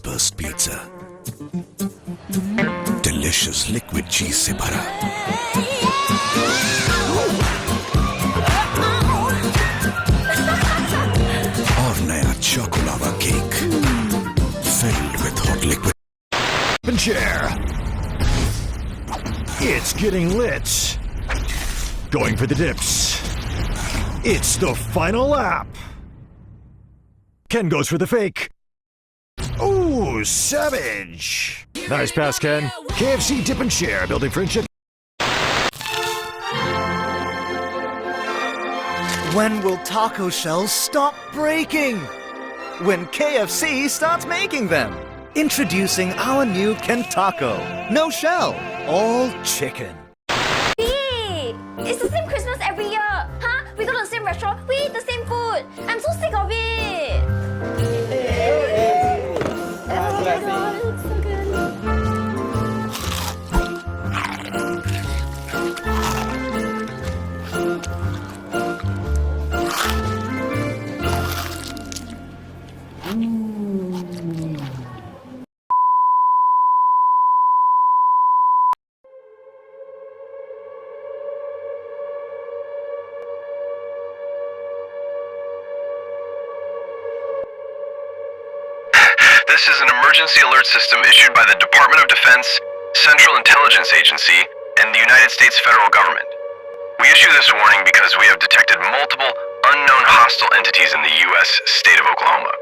burst pizza. Delicious liquid cheese से भरा. और नया chocolava cake filled with hot liquid. Chair. It's getting lit. Going for the dips. It's the final lap. Ken goes for the fake. Ooh, savage. Nice pass, Ken. KFC dip and share, building friendship. When will taco shells stop breaking? When KFC starts making them. Introducing our new Ken Taco. No shell, all chicken. Hey, it's the same Christmas every year. Huh? We go to the same restaurant, we eat the same food. I'm so sick of it. Oh my God, it looks so good. This is an emergency alert system issued by the Department of Defense, Central Intelligence Agency, and the United States federal government. We issue this warning because we have detected multiple unknown hostile entities in the U.S. state of Oklahoma.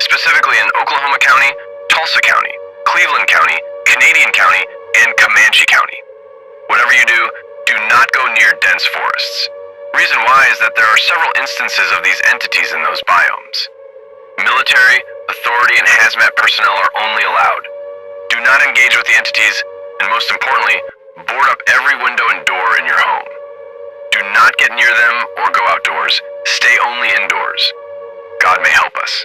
Specifically in Oklahoma County, Tulsa County, Cleveland County, Canadian County, and Comanche County. Whatever you do not go near dense forests. Reason why is that there are several instances of these entities in those biomes. Military, authority, and hazmat personnel are only allowed. Do not engage with the entities, and most importantly, board up every window and door in your home. Do not get near them or go outdoors. Stay only indoors. God may help us.